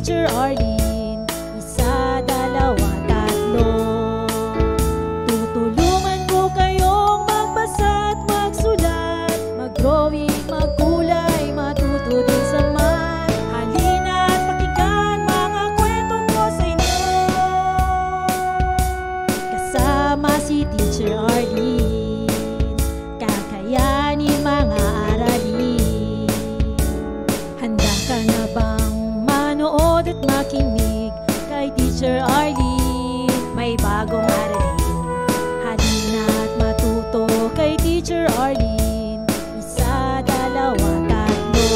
Teacher Arlene. Isa, dalawa, tatlo. Tutulungan ko kayong magbasa at magsulat, mag-drawing, magkulay, matuto din sa math. Halina at pakinggan mga kwento ko sa inyo. Kasama si Teacher Arlene, kakayanin mga aralin. Handa ka na bang manood at makinig kay Teacher Arlene? May bagong aralin. Halina at matuto kay Teacher Arlene. Isa, dalawa, tatlo.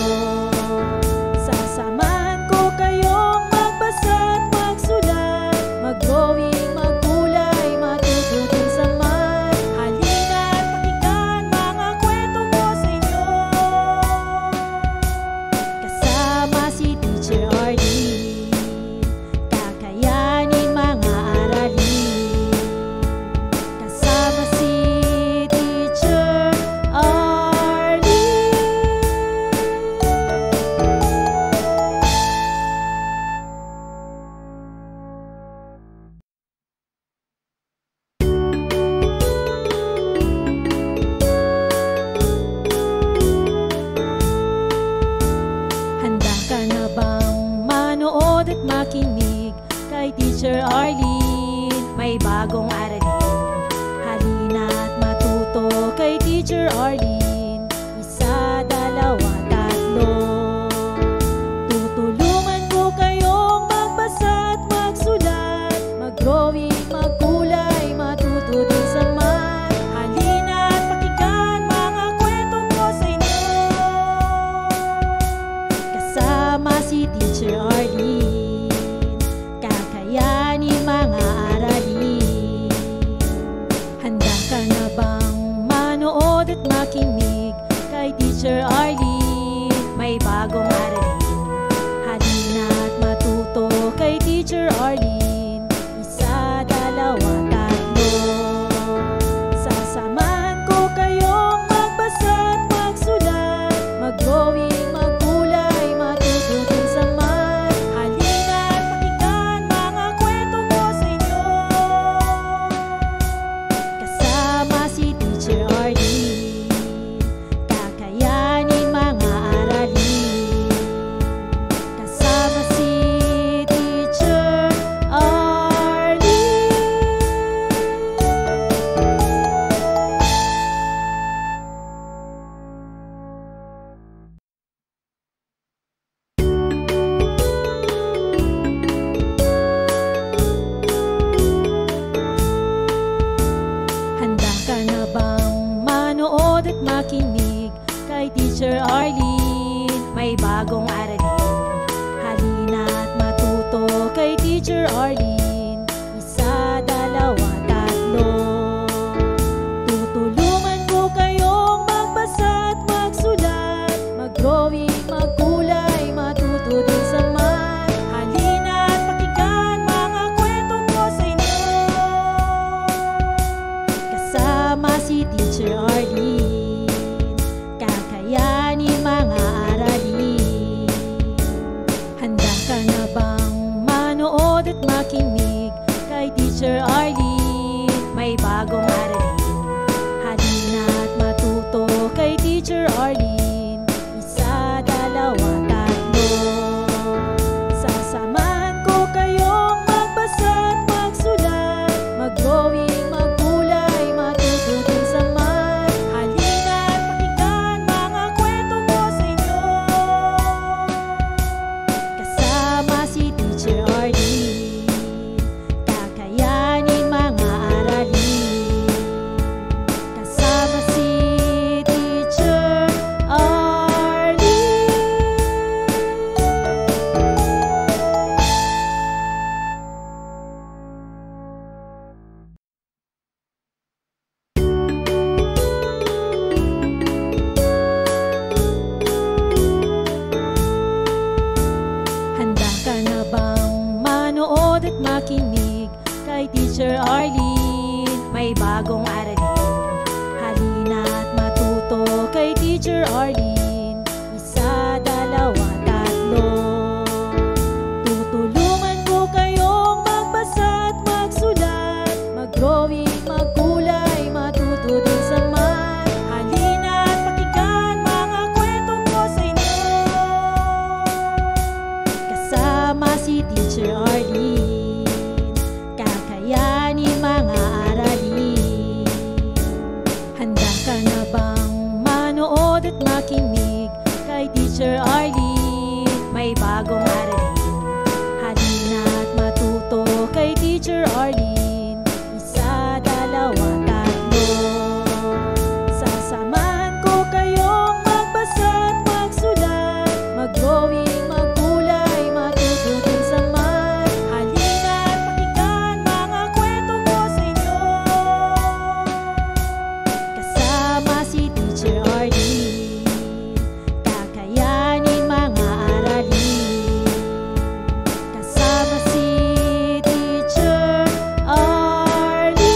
Sasamahan ko kayong magbasa at magsulat, mag-drawing, magkulay, matuto din sa math. Halina at pakinggan mga kwento ko sa inyo. Kasama si Teacher Arlene, kakayanin mga aralin. Kasama si Teacher Arlene. Handa ka na bang manood at makinig kay Teacher Arlene? May bagong aralin. Halina at matuto kay Teacher Arlene. Isa, dalawa, tatlo. Tutulungan ko kayong magbasa at magsulat, mag-drawing, magkulay, matuto din sa math. Halina at pakinggan mga kwento ko sa inyo. Kasama si Teacher Arlene, kakayanin mga aralin. Handa ka na bang manood at makinig kay Teacher Arlene? May bagong aralin. Halina at matuto kay Teacher Arlene. Isa, dalawa, tatlo. Sasamahan ko kayong magbasa at magsulat, mag-drawing, magkulay, matuto din sa math. Halina at pakinggan mga kwento ko sa inyo. Kasama si Teacher Arlene, kakayanin mga aralin. Kasama si Teacher Arlene. Handa ka na bang manood at makinig kay Teacher Arlene? May bagong aralin. Halina at matuto kay Teacher Arlene. Isa, dalawa, tatlo. Tutulungan ko kayong magbasa at magsulat, mag-drawing, magkulay, matuto din sa math. Halina at pakinggan mga kwento ko sa inyo. Kasama si Teacher Arlene, kakayanin mga aralin. Handa ka na bang manood at makinig kay Teacher Arlene? May bagong aralin. Halina at matuto kay Teacher Arlene. Isa, dalawa, tatlo. Sasamahan ko kayong magbasa at magsulat, mag-drawing, magkulay, matuto din sa math. Halina at pakinggan mga kwento ko sa inyo. Kasama si Teacher Arlene, kakayanin mga aralin. Kasama si Teacher Arlene. Handa ka na bang manood at makinig kay Teacher Arlene? May bagong aralin. Halina at matuto kay Teacher Arlene. Isa, dalawa, tatlo. manood at makinig kay Teacher Arlene. May bagong aralin, halina't matuto kay Teacher Arlene. Isa, dalawa, tatlo. Sasamahan ko kayong magbasa at magsulat, mag-drawing, magkulay, matuto din sa math. Halina't pakinggan mga kwento ko sa inyo, kasama si Teacher Arlene. Kakayanin mga aralin, kasama si Teacher Arlene.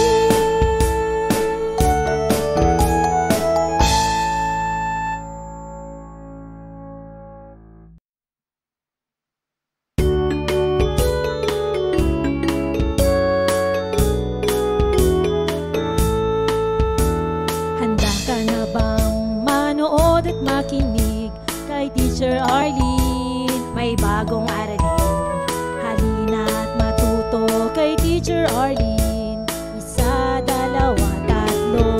Handa ka na bang manood at makinig kay Teacher Arlene? May bagong aralin, halina't matuto kay Teacher Arlene. Isa, dalawa, tatlo.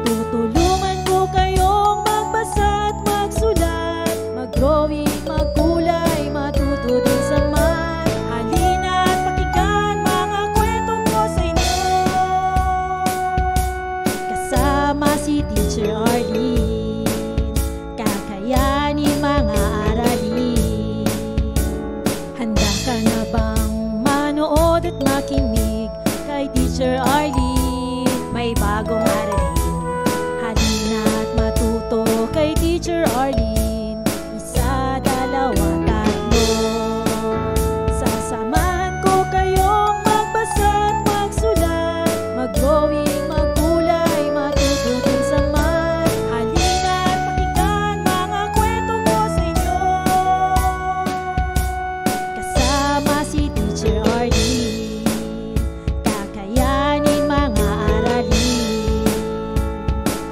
Tutulungan ko kayong magbasa at magsulat, mag-drawing, magkulay, matuto din sa math. Halina't pakinggan mga kwento ko sa inyo, kasama si Teacher Arlene. Kakayanin mga aralin. Handa ka na bang manood at makinig kay Teacher Arlene? May bagong aralin, halina't matuto kay Teacher Arlene. Isa, dalawa, tatlo. Sasamahan ko kayong magbasa at magsulat, mag-drawing, magkulay, matuto din sa math. Halina't pakinggan mga kwento ko sa inyo, kasama si Teacher Arlene. Kakayanin mga aralin,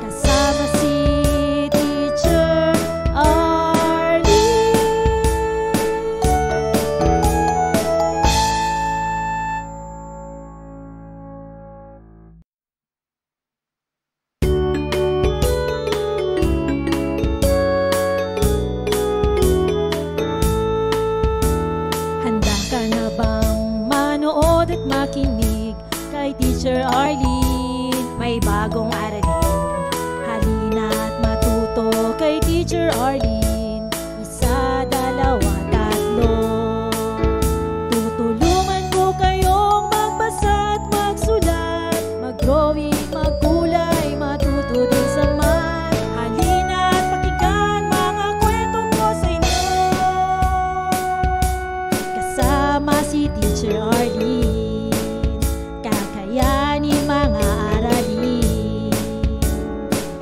kasama si Teacher Arlene. Handa ka na bang manood at makinig kay Teacher Arlene? May bagong aralin, halina't matuto kay Teacher Arlene. Isa, dalawa, tatlo. Tutulungan ko kayong magbasa at magsulat, mag-drawing, magkulay, matuto din sa math. Halina't pakinggan mga kwento ko sa inyo, kasama si Teacher Arlene. Kakayanin mga aralin.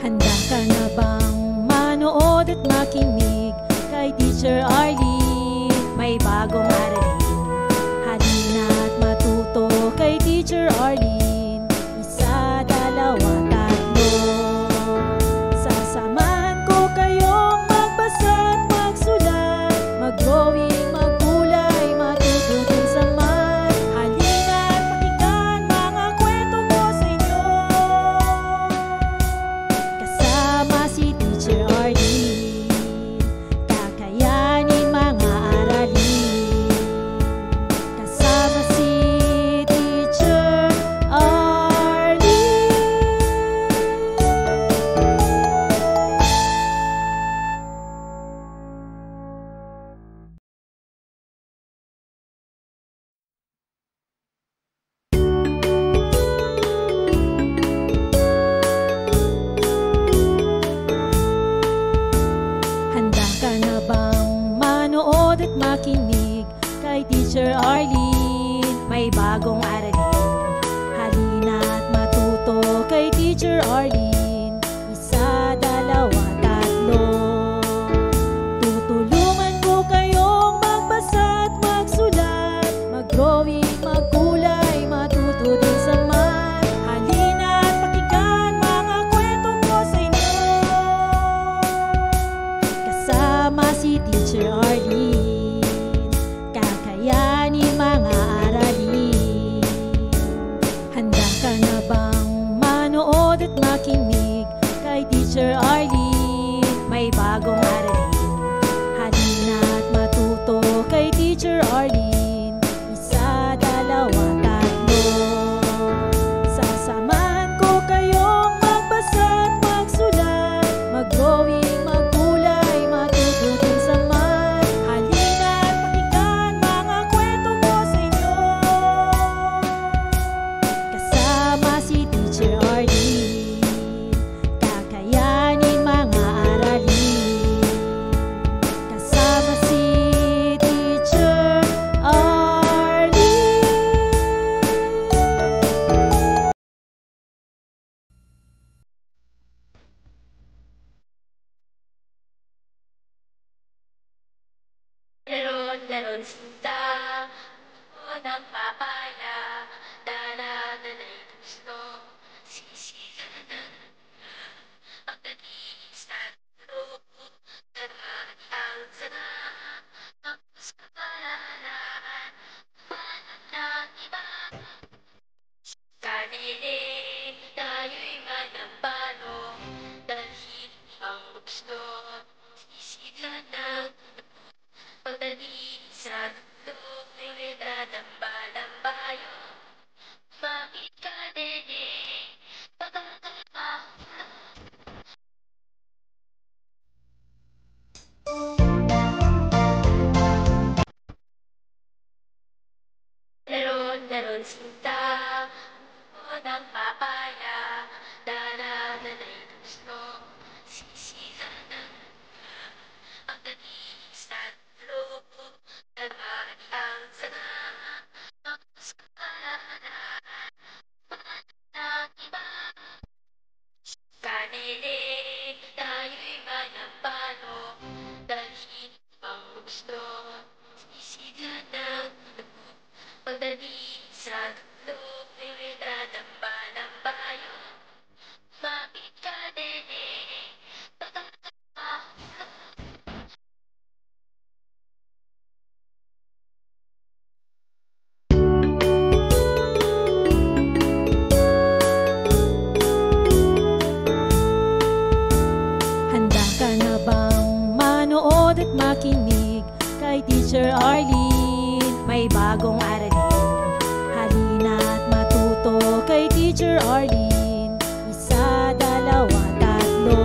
Handa ka na bang manood at makinig kay Teacher Arlene? May bagong aralin, halina't matuto kay Teacher Arlene. Isa, dalawa, tatlo. Sasamahan ko kayong magbasa at magsulat, mag-drawing, magkulay, matuto din sa math. Halina't pakinggan mga kwento ko sa inyo, kasama si Teacher Arlene. Kakayanin mga aralin, kasama si Teacher Arlene. Handa ka na bang manood at makinig kay Teacher Arlene? May bagong aralin, halina't matuto kay Teacher Arlene. Isa, dalawa, tatlo. Tutulungan ko kayong magbasa at magsulat, mag-drawing, magkulay, matuto din sa math. Halina't pakinggan mga kwento ko sa inyo, kasama si Teacher Arlene. Kakayanin mga aralin. meron sinta o ng papaya, dala-dala'y gusto, sisiganan ang tanis at loob, dagat ang sana, tapos kapalaran, panat ng iba. Kanilig, tayo'y manampano, dalhin ang gusto, sisiganan pagdalis at loob, may dadamba-lambayo, makikadinig, pagkakama. Meron sinta o ng papaya, dala-dala'y gusto, sisiganan ang tanis at loob, dagat ang sana, tapos kapalaran, panat ng iba. Kanilig, tayo'y manampano, dalhin ang gusto, sisiganan pagdalis at loob, may dadamba-lambayo, makikadinig, pagkakama. Handa ka na bang manood at makinig kay Teacher Arlene? May bagong aralin, halina't matuto kay Teacher Arlene. Isa, dalawa, tatlo,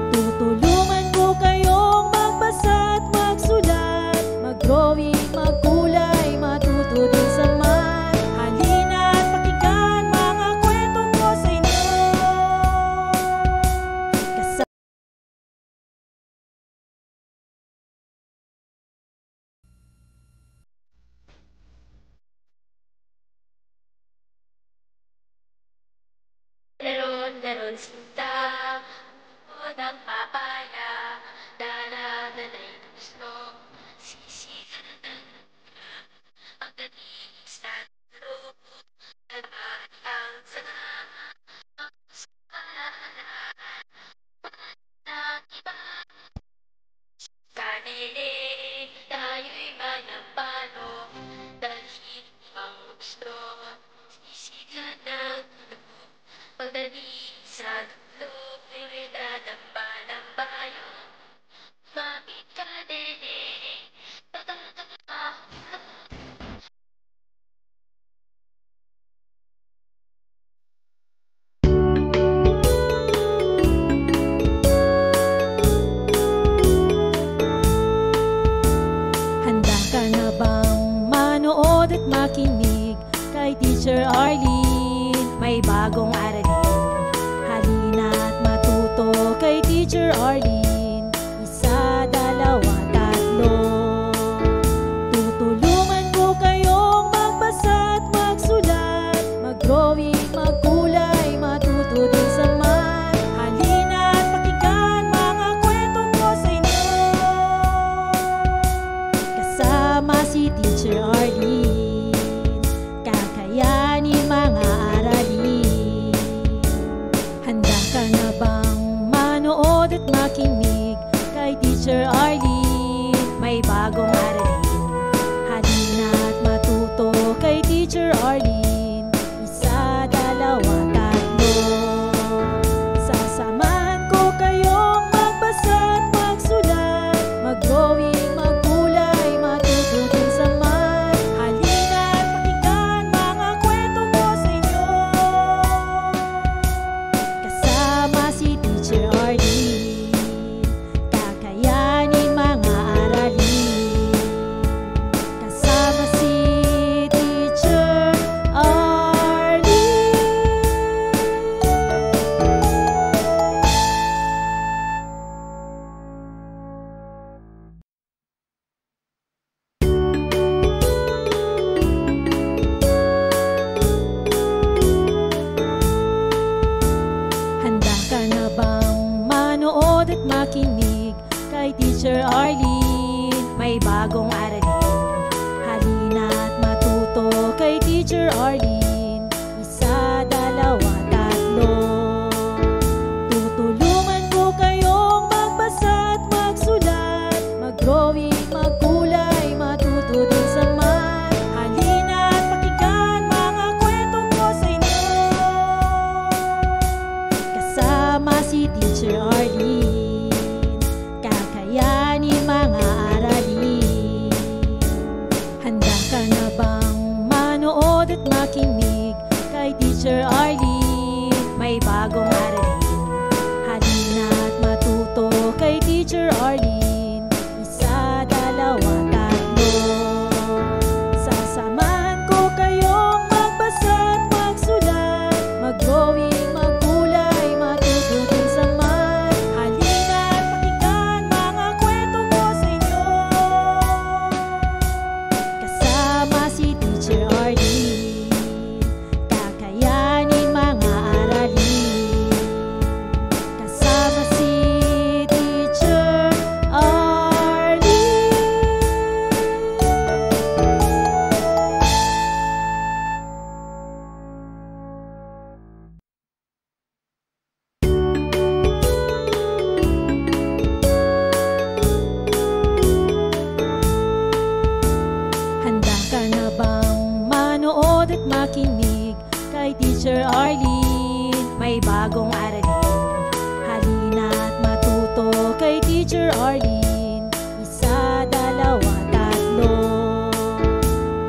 tutulungan ko kayong magbasa at magsulat, mag-drawing, magkulay, matuto din sa math. Halina't pakinggan mga kwento ko sa inyo. Meron sinta o ng papaya, dala-dala'y gusto, sisiganan ang tanis at loob, dagat ang sana, tapos kapalaran, panat ng iba. Kanilig, tayo'y manampano, dalhin ang gusto, sisiganan pagdalis at loob, may dadamba-lambayo, makikadinig, pagkakama. Handa ka na bang manood at makinig kay Teacher Arlene? May bagong aralin, halina't matuto kay Teacher Arlene. Isa, dalawa, tatlo, tutulungan ko kayong magbasa at magsulat, mag-drawing, magkulay, matuto din sa math. Halina't pakinggan mga kwento ko sa inyo. Kasama si Teacher Arlene, kakayanin mga aralin. Handa ka na bang manood at makinig kay Teacher Arlene? May bagong aralin, halina't matuto kay Teacher Arlene. Isa, dalawa, tatlo, sasamahan ko kayong magbasa at magsulat, mag-drawing, magkulay, matuto din sa math. Halina't pakinggan mga kwento ko sa inyo. Kasama si Teacher Arlene, kakayanin mga aralin. Kasama si Teacher Arlene. Handa ka na bang manood at makinig kay Teacher Arlene? May bagong Arlene. Isa, dalawa, tatlo. Tutulungan ko kayong magbasa at magsulat, mag-drawing, magkulay, matuto din sa math. Halina at pakinggan mga kwento ko sa inyo. Kasama si Teacher Arlene, kakayanin mga aralin. Handa ka na bang manood at makinig kay Teacher Arlene? May bagong aralin. Halina at matuto kay Teacher Arlene. Isa, dalawa, tatlo. Sasamahan ko kayong magbasa at magsulat, mag-drawing, magkulay, matuto din sa math. Halina at pakinggan mga kwento ko sa inyo. Kasama si Teacher Arlene, kakayanin mga aralin. Kasama si Teacher Arlene. Handa ka na bang manood at makinig kay Teacher Arlene? May bagong aralin. Halina at matuto kay Teacher Arlene. Isa, dalawa, tatlo.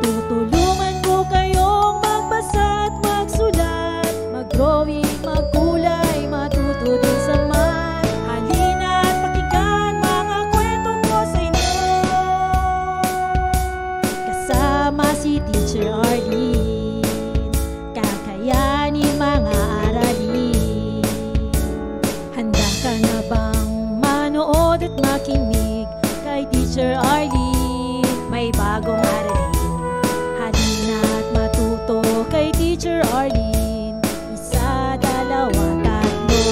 Tutulungan ko kayong magbasa at magsulat, mag-drawing, magkulay, matuto din sa math. Halina at pakinggan mga kwento ko sa inyo. Kasama si Teacher Arlene, kakayanin mga aralin. Handa ka na bang manood at makinig kay Teacher Arlene? May bagong aralin. Halina at matuto kay Teacher Arlene. Isa, dalawa, tatlo.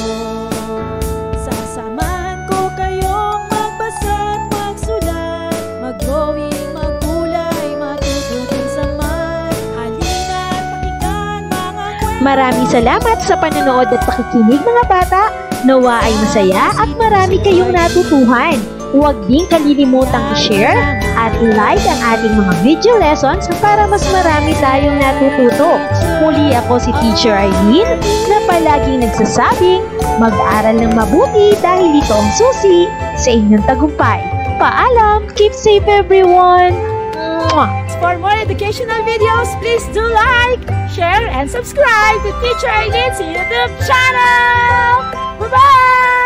Sasamahan ko kayong magbasa at magsulat, mag-drawing, magkulay, matuto din sa math. Halina at pakinggan mga kwento. Maraming salamat sa panonood at pakikinig mga bata. Nawa ay masaya at marami kayong natutuhan. Huwag din kalilimutang i-share at i-like ang ating mga video lessons para mas marami tayong natututo. Muli ako si Teacher Arlene na palaging nagsasabing mag-aral ng mabuti dahil ito ang susi sa inyong tagumpay. Paalam! Keep safe everyone! Mwah! For more educational videos, please do like, share, and subscribe to Teacher Arlene's YouTube channel! Bye-bye!